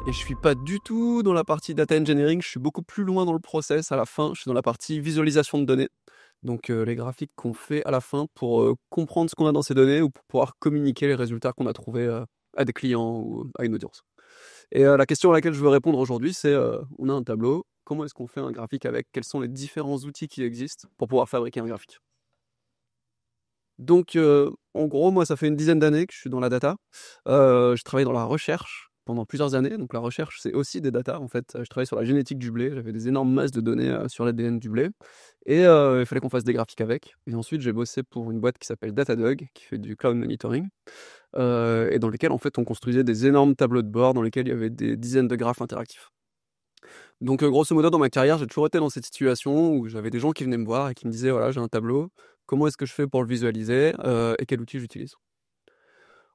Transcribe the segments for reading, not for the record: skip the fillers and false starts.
Et je suis pas du tout dans la partie data engineering, je suis beaucoup plus loin dans le process à la fin, je suis dans la partie visualisation de données. Donc les graphiques qu'on fait à la fin pour comprendre ce qu'on a dans ces données ou pour pouvoir communiquer les résultats qu'on a trouvés à des clients ou à une audience. Et la question à laquelle je veux répondre aujourd'hui, c'est on a un tableau, comment est-ce qu'on fait un graphique avec? Quels sont les différents outils qui existent pour pouvoir fabriquer un graphique? Donc en gros, moi ça fait une dizaine d'années que je suis dans la data. Je travaille dans la recherche pendant plusieurs années. Donc la recherche, c'est aussi des data en fait. Je travaillais sur la génétique du blé, j'avais des énormes masses de données sur l'ADN du blé et il fallait qu'on fasse des graphiques avec. Et ensuite, j'ai bossé pour une boîte qui s'appelle Datadog, qui fait du cloud monitoring, et dans lesquels en fait on construisait des énormes tableaux de bord dans lesquels il y avait des dizaines de graphes interactifs. Donc grosso modo, dans ma carrière, j'ai toujours été dans cette situation où j'avais des gens qui venaient me voir et qui me disaient: «Voilà, j'ai un tableau, comment est-ce que je fais pour le visualiser, et quel outil j'utilise?»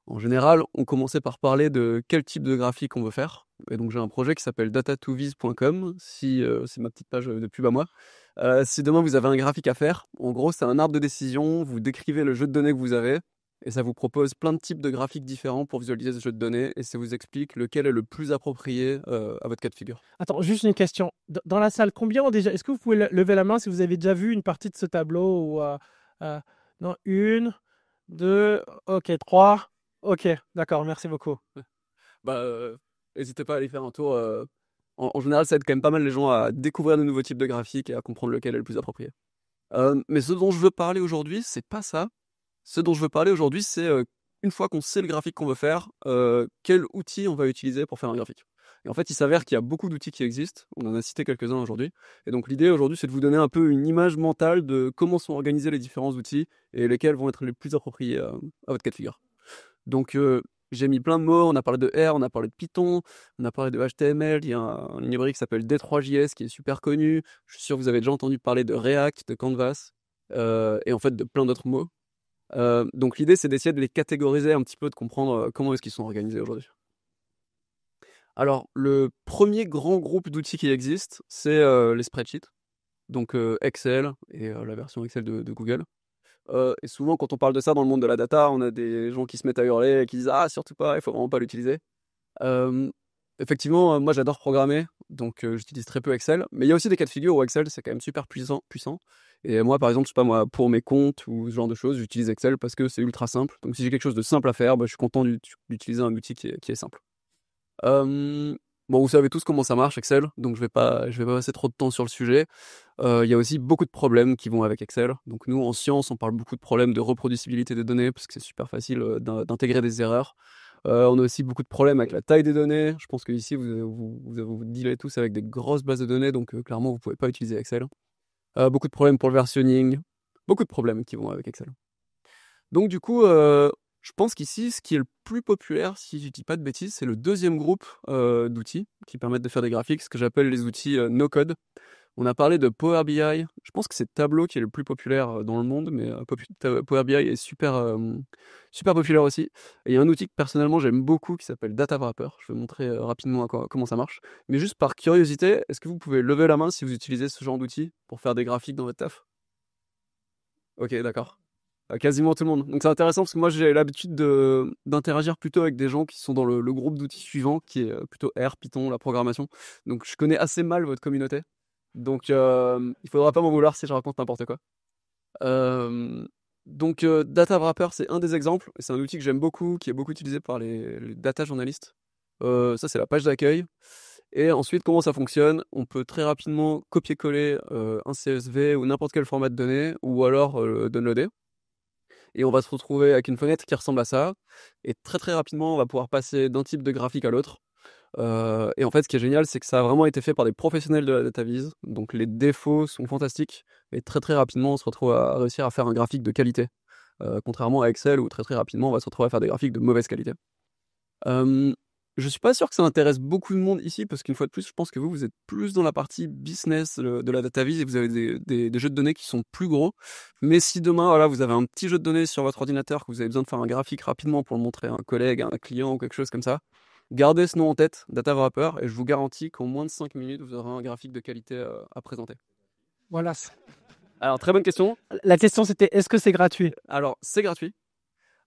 En général, on commençait par parler de quel type de graphique on veut faire. Et donc j'ai un projet qui s'appelle data2viz.com, si, c'est ma petite page de pub à moi. Si demain vous avez un graphique à faire, en gros, c'est un arbre de décision, vous décrivez le jeu de données que vous avez et ça vous propose plein de types de graphiques différents pour visualiser ce jeu de données et ça vous explique lequel est le plus approprié, à votre cas de figure. Attends, juste une question. Dans la salle, combien ont déjà... Est-ce que vous pouvez lever la main si vous avez déjà vu une partie de ce tableau ou, euh, non, une, deux, ok, trois. Ok, d'accord, merci beaucoup. Bah, hésitez pas à aller faire un tour, en général, ça aide quand même pas mal les gens à découvrir de nouveaux types de graphiques et à comprendre lequel est le plus approprié. Mais ce dont je veux parler aujourd'hui, c'est pas ça. Ce dont je veux parler aujourd'hui, c'est, une fois qu'on sait le graphique qu'on veut faire, quel outil on va utiliser pour faire un graphique. Et en fait, il s'avère qu'il y a beaucoup d'outils qui existent. On en a cité quelques-uns aujourd'hui. Et donc l'idée aujourd'hui, c'est de vous donner un peu une image mentale de comment sont organisés les différents outils et lesquels vont être les plus appropriés, à votre cas de figure. Donc, j'ai mis plein de mots, on a parlé de R, on a parlé de Python, on a parlé de HTML, il y a une librairie qui s'appelle D3JS qui est super connue. Je suis sûr que vous avez déjà entendu parler de React, de Canvas, et en fait de plein d'autres mots. Donc l'idée, c'est d'essayer de les catégoriser un petit peu, de comprendre comment est-ce qu'ils sont organisés aujourd'hui. Alors, le premier grand groupe d'outils qui existe, c'est les spreadsheets, donc Excel et la version Excel de Google. Et souvent, quand on parle de ça dans le monde de la data, on a des gens qui se mettent à hurler et qui disent: «Ah, surtout pas, il faut vraiment pas l'utiliser». Euh, Effectivement, moi j'adore programmer, donc j'utilise très peu Excel. Mais il y a aussi des cas de figure où Excel c'est quand même super puissant. Et moi, par exemple, je sais pas moi, pour mes comptes ou ce genre de choses, j'utilise Excel parce que c'est ultra simple. Donc si j'ai quelque chose de simple à faire, bah, je suis content d'utiliser un outil qui est simple. Euh, Bon, vous savez tous comment ça marche Excel, donc je vais pas passer trop de temps sur le sujet. Il y a aussi beaucoup de problèmes qui vont avec Excel. Donc nous, en science, on parle beaucoup de problèmes de reproducibilité des données parce que c'est super facile d'intégrer des erreurs. On a aussi beaucoup de problèmes avec la taille des données. Je pense que ici, vous dealez tous avec des grosses bases de données, donc clairement, vous pouvez pas utiliser Excel. Beaucoup de problèmes pour le versionning, beaucoup de problèmes qui vont avec Excel. Donc du coup, je pense qu'ici, ce qui est le plus populaire, si je dis pas de bêtises, c'est le deuxième groupe d'outils qui permettent de faire des graphiques, ce que j'appelle les outils no-code. On a parlé de Power BI. Je pense que c'est Tableau qui est le plus populaire dans le monde, mais Power BI est super populaire aussi. Et il y a un outil que personnellement j'aime beaucoup qui s'appelle Data Wrapper. Je vais montrer rapidement comment ça marche. Mais juste par curiosité, est-ce que vous pouvez lever la main si vous utilisez ce genre d'outil pour faire des graphiques dans votre taf? Ok, d'accord. Quasiment tout le monde. Donc c'est intéressant parce que moi j'ai l'habitude d'interagir plutôt avec des gens qui sont dans le groupe d'outils suivant, qui est plutôt R, Python, la programmation. Donc je connais assez mal votre communauté. Donc il faudra pas m'en vouloir si je raconte n'importe quoi. Euh, donc Data Wrapper, c'est un des exemples. C'est un outil que j'aime beaucoup, qui est beaucoup utilisé par les data journalistes. Ça, c'est la page d'accueil. Et ensuite, comment ça fonctionne? On peut très rapidement copier-coller un CSV ou n'importe quel format de données, ou alors le downloader. Et on va se retrouver avec une fenêtre qui ressemble à ça. Et très très rapidement, on va pouvoir passer d'un type de graphique à l'autre. Et en fait, ce qui est génial, c'est que ça a vraiment été fait par des professionnels de la data viz. Donc les défauts sont fantastiques. Et très très rapidement, on se retrouve à réussir à faire un graphique de qualité. Contrairement à Excel, où très très rapidement, on va se retrouver à faire des graphiques de mauvaise qualité. Euh, je suis pas sûr que ça intéresse beaucoup de monde ici, parce qu'une fois de plus, je pense que vous êtes plus dans la partie business de la data viz et vous avez des jeux de données qui sont plus gros. Mais si demain, voilà, vous avez un petit jeu de données sur votre ordinateur, que vous avez besoin de faire un graphique rapidement pour le montrer à un collègue, à un client ou quelque chose comme ça, gardez ce nom en tête, Data Wrapper, et je vous garantis qu'en moins de 5 minutes, vous aurez un graphique de qualité à présenter. Voilà. Alors, très bonne question. La question c'était, est-ce que c'est gratuit? Alors, c'est gratuit.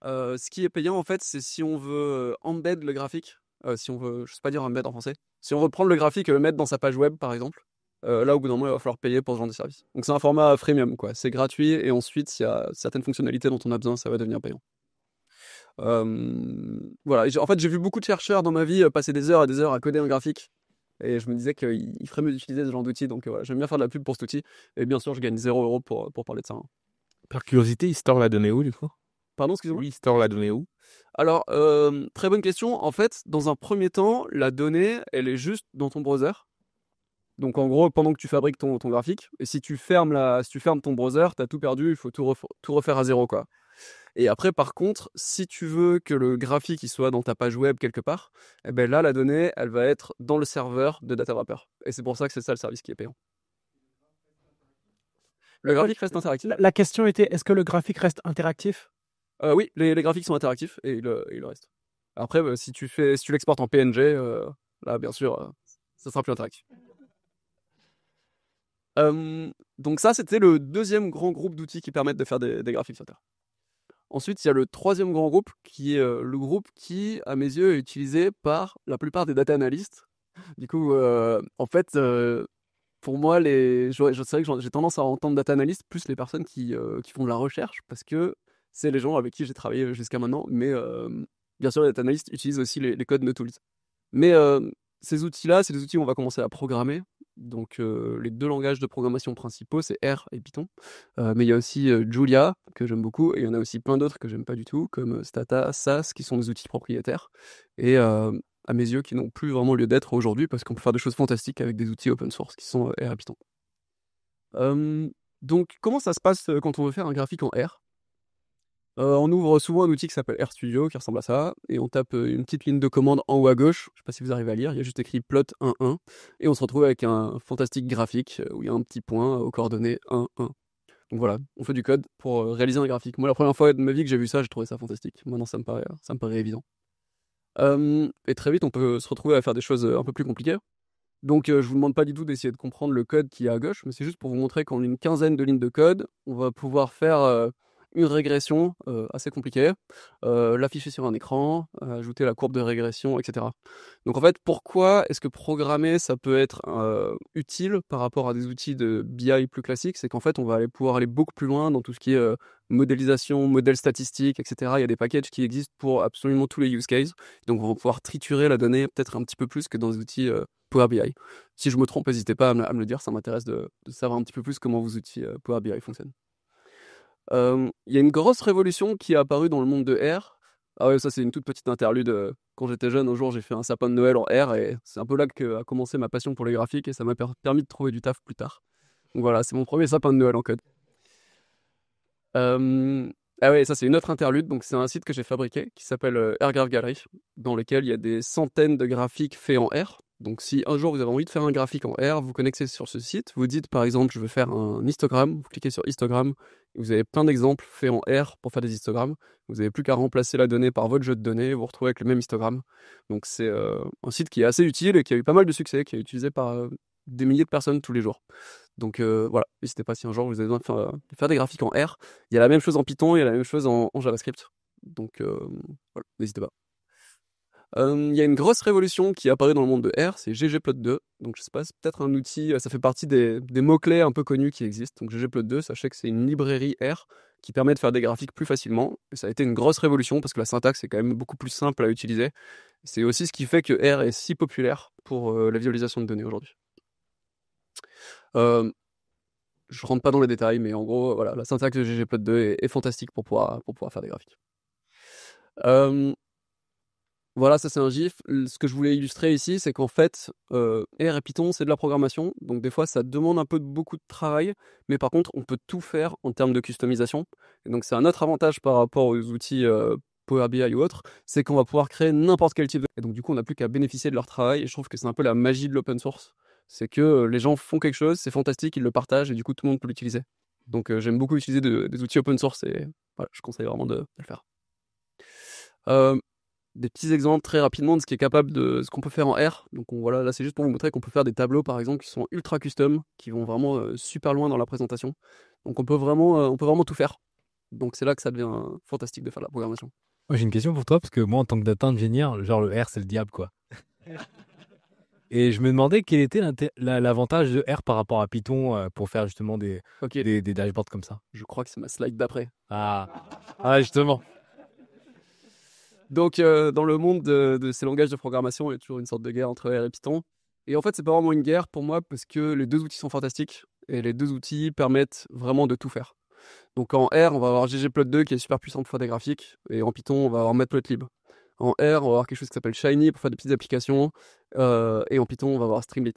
Ce qui est payant, en fait, c'est si on veut embed le graphique. si on veut, je sais pas dire embed en français, si on veut prendre le graphique et le mettre dans sa page web, par exemple, là, au bout d'un moment, il va falloir payer pour ce genre de service. Donc, c'est un format freemium, quoi. C'est gratuit et ensuite, s'il y a certaines fonctionnalités dont on a besoin, ça va devenir payant. Voilà. En fait, j'ai vu beaucoup de chercheurs dans ma vie passer des heures et des heures à coder un graphique. Et je me disais qu'il ferait mieux d'utiliser ce genre d'outil. Donc, voilà, j'aime bien faire de la pub pour cet outil. Et bien sûr, je gagne 0 € pour parler de ça, hein. Par curiosité, il store la donnée où, du coup? Pardon, excusez-moi? Lui, il store la donnée où? Alors, très bonne question. En fait, dans un premier temps, la donnée, elle est juste dans ton browser. Donc, en gros, pendant que tu fabriques ton graphique, et si tu fermes ton browser, tu as tout perdu, il faut tout refaire à zéro, quoi. Et après, par contre, si tu veux que le graphique il soit dans ta page web quelque part, eh ben là, la donnée, elle va être dans le serveur de DataWrapper. Et c'est pour ça que c'est ça le service qui est payant. Le graphique reste interactif. La question était, est-ce que le graphique reste interactif? Oui, les graphiques sont interactifs et il le reste. Après, si tu l'exportes en PNG, là, bien sûr, ça sera plus interactif. Donc ça, c'était le deuxième grand groupe d'outils qui permettent de faire des graphiques sur Terre. Ensuite, il y a le troisième grand groupe qui est le groupe qui, à mes yeux, est utilisé par la plupart des data analysts. Du coup, en fait, pour moi, c'est vrai que j'ai tendance à entendre data analyst plus les personnes qui font de la recherche parce que c'est les gens avec qui j'ai travaillé jusqu'à maintenant. Mais bien sûr, les data analysts utilisent aussi les codes NoTools. Mais ces outils-là, c'est des outils où on va commencer à programmer. Donc, les deux langages de programmation principaux, c'est R et Python. Mais il y a aussi Julia, que j'aime beaucoup, et il y en a aussi plein d'autres que j'aime pas du tout, comme Stata, SAS, qui sont des outils propriétaires, et à mes yeux, qui n'ont plus vraiment lieu d'être aujourd'hui, parce qu'on peut faire des choses fantastiques avec des outils open source qui sont R et Python. Donc, comment ça se passe quand on veut faire un graphique en R? On ouvre souvent un outil qui s'appelle RStudio, qui ressemble à ça, et on tape une petite ligne de commande en haut à gauche. Je sais pas si vous arrivez à lire, il y a juste écrit plot 1.1, et on se retrouve avec un fantastique graphique où il y a un petit point aux coordonnées 1.1. Donc voilà, on fait du code pour réaliser un graphique. Moi, la première fois de ma vie que j'ai vu ça, j'ai trouvé ça fantastique. Maintenant, ça me paraît évident. Et très vite, on peut se retrouver à faire des choses un peu plus compliquées. Donc, je vous demande pas du tout d'essayer de comprendre le code qui est à gauche, mais c'est juste pour vous montrer qu'en une quinzaine de lignes de code, on va pouvoir faire une régression assez compliquée, l'afficher sur un écran, ajouter la courbe de régression, etc. Donc en fait, pourquoi est-ce que programmer, ça peut être utile par rapport à des outils de BI plus classiques? C'est qu'en fait, on va pouvoir aller beaucoup plus loin dans tout ce qui est modélisation, modèles statistiques, etc. Il y a des packages qui existent pour absolument tous les use cases. Donc on va pouvoir triturer la donnée peut-être un petit peu plus que dans des outils Power BI. Si je me trompe, n'hésitez pas à me le dire, ça m'intéresse de savoir un petit peu plus comment vos outils Power BI fonctionnent. Il y a une grosse révolution qui est apparue dans le monde de R. Ah ouais, ça c'est une toute petite interlude. Quand j'étais jeune, un jour j'ai fait un sapin de Noël en R et c'est un peu là qu'a commencé ma passion pour les graphiques et ça m'a permis de trouver du taf plus tard. Donc voilà, c'est mon premier sapin de Noël en code. Ah ouais, ça c'est une autre interlude, donc c'est un site que j'ai fabriqué qui s'appelle AirGraph Gallery, dans lequel il y a des centaines de graphiques faits en R. Donc si un jour vous avez envie de faire un graphique en R, vous connectez sur ce site, vous dites par exemple je veux faire un histogramme, vous cliquez sur histogramme, et vous avez plein d'exemples faits en R pour faire des histogrammes. Vous n'avez plus qu'à remplacer la donnée par votre jeu de données, vous vous retrouvez avec le même histogramme. Donc c'est un site qui est assez utile et qui a eu pas mal de succès, qui est utilisé par des milliers de personnes tous les jours. Donc voilà, n'hésitez pas si un jour vous avez besoin de faire des graphiques en R. Il y a la même chose en Python, il y a la même chose en JavaScript. Donc voilà, n'hésitez pas. Il y a une grosse révolution qui est apparue dans le monde de R, c'est ggplot2. Donc je sais pas, c'est peut-être un outil, ça fait partie des mots-clés un peu connus qui existent. Donc ggplot2, sachez que c'est une librairie R qui permet de faire des graphiques plus facilement. Et ça a été une grosse révolution parce que la syntaxe est quand même beaucoup plus simple à utiliser. C'est aussi ce qui fait que R est si populaire pour la visualisation de données aujourd'hui. Je rentre pas dans les détails, mais en gros, voilà, la syntaxe de ggplot2 est fantastique pour pouvoir faire des graphiques. Voilà, ça c'est un GIF. Ce que je voulais illustrer ici, c'est qu'en fait, R et Python, c'est de la programmation. Donc des fois, ça demande beaucoup de travail. Mais par contre, on peut tout faire en termes de customisation. Et donc c'est un autre avantage par rapport aux outils Power BI ou autres, c'est qu'on va pouvoir créer n'importe quel type de... Et donc du coup, on n'a plus qu'à bénéficier de leur travail. Et je trouve que c'est un peu la magie de l'open source. C'est que les gens font quelque chose, c'est fantastique, ils le partagent et du coup, tout le monde peut l'utiliser. Donc j'aime beaucoup utiliser des outils open source et voilà, je conseille vraiment de le faire. Des petits exemples très rapidement de ce qui est capable de ce qu'on peut faire en R. Donc voilà, là c'est juste pour vous montrer qu'on peut faire des tableaux par exemple qui sont ultra custom, qui vont vraiment super loin dans la présentation. Donc on peut vraiment tout faire. Donc c'est là que ça devient fantastique de faire de la programmation. Moi, j'ai une question pour toi, parce que moi, en tant que data engineer, genre le R, c'est le diable, quoi. Et je me demandais quel était l'avantage de R par rapport à Python pour faire justement Ok, des dashboards comme ça. je crois que c'est ma slide d'après. Ah, justement. Donc, dans le monde de ces langages de programmation, il y a toujours une sorte de guerre entre R et Python. Et en fait, c'est pas vraiment une guerre pour moi parce que les deux outils sont fantastiques et les deux outils permettent vraiment de tout faire. Donc, en R, on va avoir ggplot2 qui est super puissant pour faire des graphiques et en Python, on va avoir matplotlib. En R, on va avoir quelque chose qui s'appelle Shiny pour faire des petites applications et en Python, on va avoir Streamlit.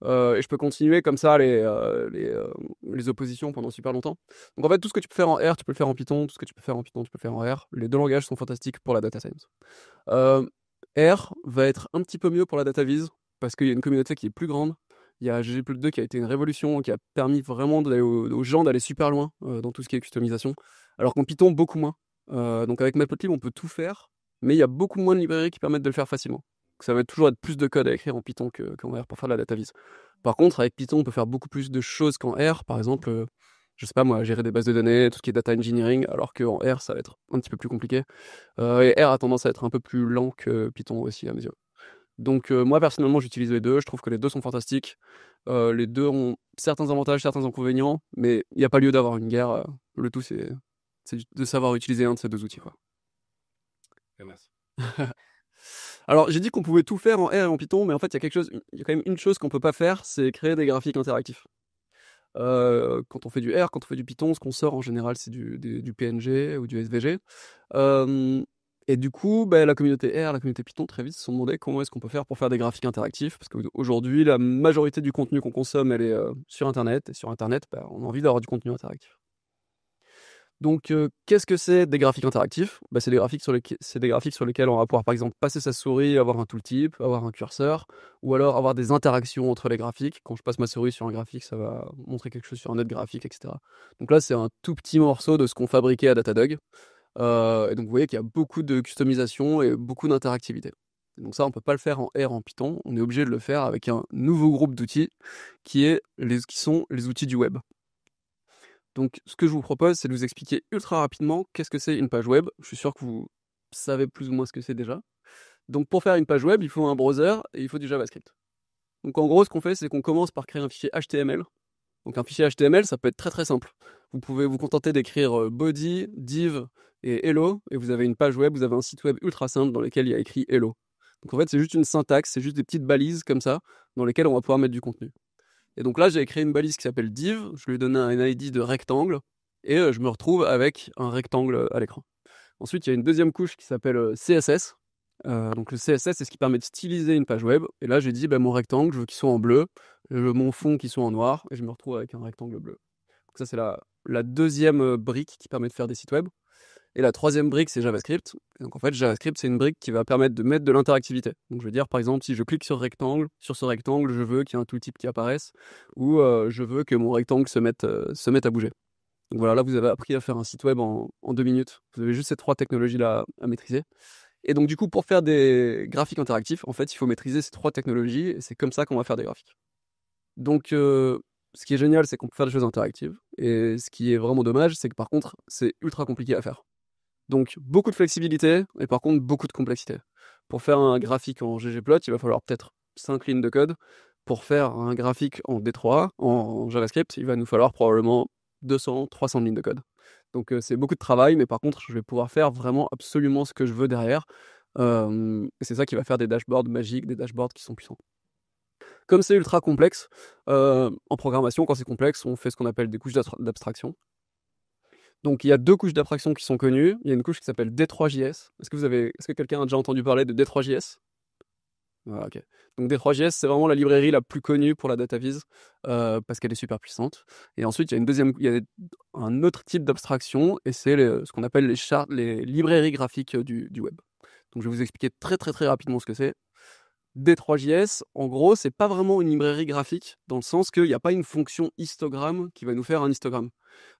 Et je peux continuer comme ça les oppositions pendant super longtemps. Donc en fait, tout ce que tu peux faire en R, tu peux le faire en Python. Tout ce que tu peux faire en Python, tu peux le faire en R. Les deux langages sont fantastiques pour la data science. R va être un petit peu mieux pour la data viz parce qu'il y a une communauté qui est plus grande. Il y a ggplot2 qui a été une révolution, qui a permis vraiment aux gens d'aller super loin dans tout ce qui est customisation. Alors qu'en Python, beaucoup moins. Donc avec Matplotlib, on peut tout faire, mais il y a beaucoup moins de librairies qui permettent de le faire facilement. Ça va toujours être plus de code à écrire en Python qu'en R pour faire de la data viz. Par contre, avec Python, on peut faire beaucoup plus de choses qu'en R. Par exemple, je sais pas moi, gérer des bases de données, tout ce qui est data engineering, alors qu'en R, ça va être un petit peu plus compliqué. Et R a tendance à être un peu plus lent que Python aussi, à mes yeux. Donc moi, personnellement, j'utilise les deux. Je trouve que les deux sont fantastiques. Les deux ont certains avantages, certains inconvénients, mais il n'y a pas lieu d'avoir une guerre. Le tout, c'est de savoir utiliser un de ces deux outils, quoi. Merci. Alors, j'ai dit qu'on pouvait tout faire en R et en Python, mais en fait, il y a quand même une chose qu'on peut pas faire, c'est créer des graphiques interactifs. Quand on fait du R, quand on fait du Python, ce qu'on sort en général, c'est du PNG ou du SVG. Et du coup, la communauté R, la communauté Python, très vite, se sont demandé comment est-ce qu'on peut faire pour faire des graphiques interactifs, parce qu'aujourd'hui, la majorité du contenu qu'on consomme, elle est sur Internet, et sur Internet, on a envie d'avoir du contenu interactif. Donc, qu'est-ce que c'est des graphiques interactifs? C'est des graphiques sur lesquels on va pouvoir, par exemple, passer sa souris, avoir un tooltip, avoir un curseur, ou alors avoir des interactions entre les graphiques. Quand je passe ma souris sur un graphique, ça va montrer quelque chose sur un autre graphique, etc. Donc là, c'est un tout petit morceau de ce qu'on fabriquait à Datadog. Et donc, vous voyez qu'il y a beaucoup de customisation et beaucoup d'interactivité. Donc ça, on ne peut pas le faire en R, en Python. On est obligé de le faire avec un nouveau groupe d'outils qui sont les outils du web. Donc, ce que je vous propose, c'est de vous expliquer ultra rapidement qu'est-ce que c'est une page web. Je suis sûr que vous savez plus ou moins ce que c'est déjà. Donc, pour faire une page web, il faut un browser et il faut du JavaScript. Donc, en gros, ce qu'on fait, c'est qu'on commence par créer un fichier HTML. Donc, un fichier HTML, ça peut être très très simple. Vous pouvez vous contenter d'écrire body, div et hello, et vous avez une page web, vous avez un site web ultra simple dans lequel il y a écrit hello. Donc, en fait, c'est juste une syntaxe, c'est juste des petites balises comme ça, dans lesquelles on va pouvoir mettre du contenu. Et donc là, j'ai créé une balise qui s'appelle div, je lui ai donné un ID de rectangle, et je me retrouve avec un rectangle à l'écran. Ensuite, il y a une deuxième couche qui s'appelle CSS. Donc le CSS, c'est ce qui permet de styliser une page web. Et là, j'ai dit, mon rectangle, je veux qu'il soit en bleu, mon fond qu'il soit en noir, et je me retrouve avec un rectangle bleu. Donc ça, c'est la deuxième brique qui permet de faire des sites web. Et la troisième brique, c'est JavaScript. Et donc en fait, JavaScript, c'est une brique qui va permettre de mettre de l'interactivité. Donc je veux dire, par exemple, si je clique sur ce rectangle, je veux qu'il y ait un tooltip qui apparaisse, ou je veux que mon rectangle se mette à bouger. Donc voilà, là, vous avez appris à faire un site web en 2 minutes. Vous avez juste ces 3 technologies-là à maîtriser. Et donc du coup, pour faire des graphiques interactifs, en fait, il faut maîtriser ces 3 technologies, et c'est comme ça qu'on va faire des graphiques. Donc ce qui est génial, c'est qu'on peut faire des choses interactives, et ce qui est vraiment dommage, c'est que par contre, c'est ultra compliqué à faire. Donc beaucoup de flexibilité et par contre beaucoup de complexité. Pour faire un graphique en ggplot, il va falloir peut-être 5 lignes de code. Pour faire un graphique en D3, en JavaScript, il va nous falloir probablement 200, 300 lignes de code. Donc c'est beaucoup de travail, mais par contre, je vais pouvoir faire vraiment absolument ce que je veux derrière. Et c'est ça qui va faire des dashboards magiques, des dashboards qui sont puissants. Comme c'est ultra complexe, en programmation, quand c'est complexe, on fait ce qu'on appelle des couches d'abstraction. Donc il y a 2 couches d'abstraction qui sont connues. Il y a une couche qui s'appelle D3JS. Est-ce que quelqu'un a déjà entendu parler de D3JS? Voilà, ok. Donc D3JS, c'est vraiment la librairie la plus connue pour la data viz parce qu'elle est super puissante. Et ensuite, il y a un autre type d'abstraction et c'est ce qu'on appelle les librairies graphiques du web. Donc je vais vous expliquer très très très rapidement ce que c'est. D3JS, en gros, c'est pas vraiment une librairie graphique dans le sens qu'il n'y a pas une fonction histogramme qui va nous faire un histogramme.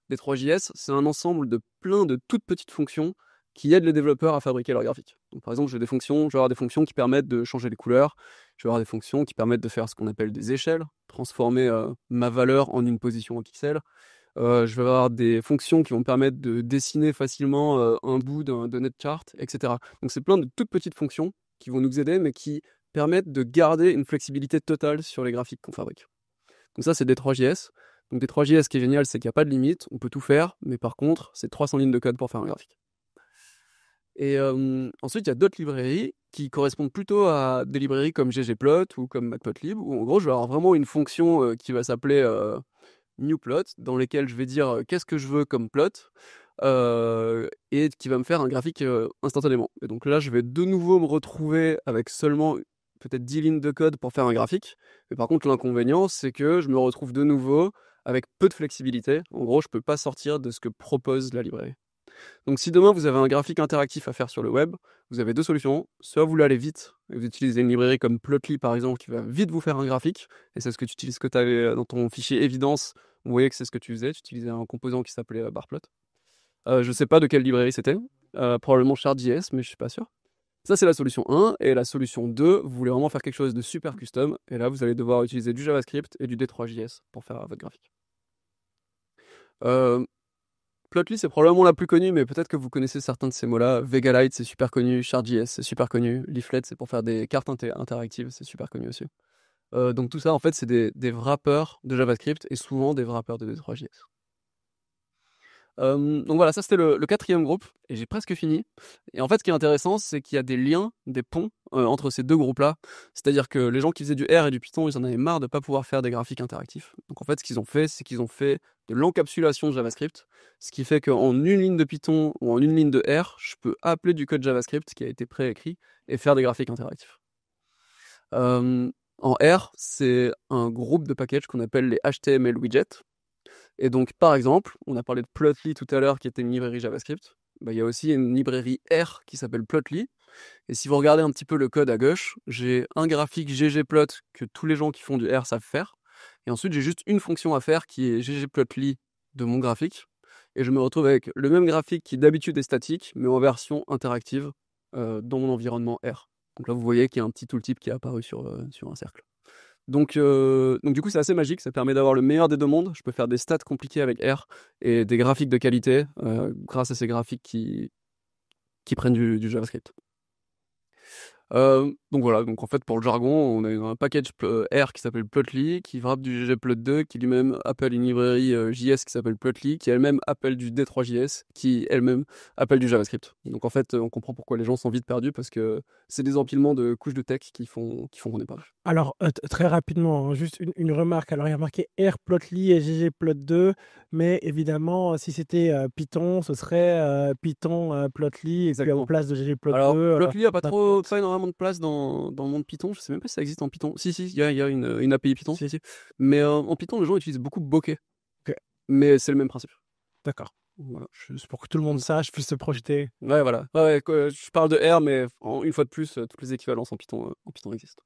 D3JS, c'est un ensemble de plein de toutes petites fonctions qui aident les développeurs à fabriquer leur graphique. Donc, par exemple, je vais avoir des fonctions qui permettent de changer les couleurs, je vais avoir des fonctions qui permettent de faire ce qu'on appelle des échelles, transformer ma valeur en une position en pixels. Je vais avoir des fonctions qui vont me permettre de dessiner facilement un bout de net chart, etc. Donc c'est plein de toutes petites fonctions qui vont nous aider, mais qui permettent de garder une flexibilité totale sur les graphiques qu'on fabrique. Donc ça, c'est D3JS. Donc D3JS, ce qui est génial, c'est qu'il n'y a pas de limite, on peut tout faire, mais par contre, c'est 300 lignes de code pour faire un graphique. Et ensuite, il y a d'autres librairies qui correspondent plutôt à des librairies comme ggplot ou comme matplotlib, où en gros, je vais avoir vraiment une fonction qui va s'appeler newplot, dans lesquelles je vais dire qu'est-ce que je veux comme plot, et qui va me faire un graphique instantanément. Et donc là, je vais de nouveau me retrouver avec seulement peut-être 10 lignes de code pour faire un graphique. Mais par contre, l'inconvénient, c'est que je me retrouve de nouveau avec peu de flexibilité. En gros, je ne peux pas sortir de ce que propose la librairie. Donc si demain vous avez un graphique interactif à faire sur le web, vous avez deux solutions. Soit vous voulez aller vite, et vous utilisez une librairie comme Plotly par exemple, qui va vite vous faire un graphique, et c'est ce que tu utilises, que tu avais dans ton fichier évidence, vous voyez que c'est ce que tu faisais, tu utilisais un composant qui s'appelait barplot. Je ne sais pas de quelle librairie c'était, probablement Shard.js, mais je suis pas sûr. Ça c'est la solution 1, et la solution 2, vous voulez vraiment faire quelque chose de super custom, et là vous allez devoir utiliser du JavaScript et du D3JS pour faire votre graphique. Plotly, c'est probablement la plus connue, mais peut-être que vous connaissez certains de ces mots-là. Vegalite, c'est super connu. Shard.js, c'est super connu. Leaflet, c'est pour faire des cartes interactives, c'est super connu aussi. Donc tout ça, en fait, c'est des wrappers de JavaScript et souvent des wrappers de D3.js. Donc voilà, ça c'était le quatrième groupe, et j'ai presque fini. Et en fait, ce qui est intéressant, c'est qu'il y a des liens, des ponts entre ces deux groupes-là. C'est-à-dire que les gens qui faisaient du R et du Python, ils en avaient marre de ne pas pouvoir faire des graphiques interactifs. Donc en fait, ce qu'ils ont fait, c'est qu'ils ont fait de l'encapsulation de JavaScript, ce qui fait qu'en une ligne de Python ou en une ligne de R, je peux appeler du code JavaScript qui a été préécrit et faire des graphiques interactifs. En R, c'est un groupe de packages qu'on appelle les HTML widgets. Et donc, par exemple, on a parlé de Plotly tout à l'heure, qui était une librairie JavaScript. Il y a aussi une librairie R qui s'appelle Plotly. Et si vous regardez un petit peu le code à gauche, j'ai un graphique ggplot que tous les gens qui font du R savent faire. Et ensuite, j'ai juste une fonction à faire qui est ggplotly de mon graphique. Et je me retrouve avec le même graphique qui d'habitude est statique, mais en version interactive dans mon environnement R. Donc là, vous voyez qu'il y a un petit tooltip qui est apparu sur un cercle. Donc du coup, c'est assez magique, ça permet d'avoir le meilleur des deux mondes. Je peux faire des stats compliqués avec R et des graphiques de qualité grâce à ces graphiques qui prennent du JavaScript. Donc voilà, donc en fait pour le jargon, on a un package R qui s'appelle Plotly, qui wrap du ggplot2, qui lui-même appelle une librairie JS qui s'appelle Plotly, qui elle-même appelle du D3JS, qui elle-même appelle du JavaScript. Donc en fait, on comprend pourquoi les gens sont vite perdus, parce que c'est des empilements de couches de texte qui font qu'on n'est pas. Alors, très rapidement, hein, juste une remarque. Alors, il y a marqué R Plotly et ggplot2, mais évidemment, si c'était Python, ce serait Python Plotly, et puis Exactement. en place de ggplot2. Alors, Plotly n'a pas énormément de place dans le monde Python. Je sais même pas si ça existe en Python. Si, il y a une API Python. Si. Mais en Python, les gens utilisent beaucoup Bokeh. Ok. Mais c'est le même principe. D'accord. Voilà. Juste pour que tout le monde sache, puisse se projeter. Ouais, voilà. Ouais, je parle de R, mais une fois de plus, toutes les équivalences en Python existent.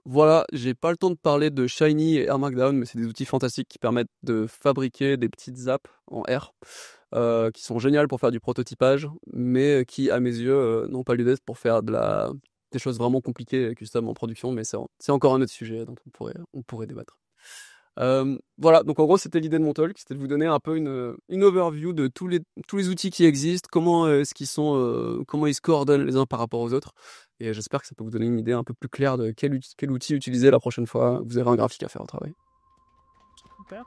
Voilà, j'ai pas le temps de parler de Shiny et R Markdown, mais c'est des outils fantastiques qui permettent de fabriquer des petites apps en R, qui sont géniales pour faire du prototypage, mais qui, à mes yeux, n'ont pas lieu d'être pour faire des choses vraiment compliquées et custom en production, mais c'est encore un autre sujet dont on pourrait débattre. Voilà, donc en gros c'était l'idée de mon talk, c'était de vous donner un peu une overview de tous les outils qui existent, comment ils se coordonnent les uns par rapport aux autres, et j'espère que ça peut vous donner une idée un peu plus claire de quel outil utiliser la prochaine fois vous avez un graphique à faire au travail. Super.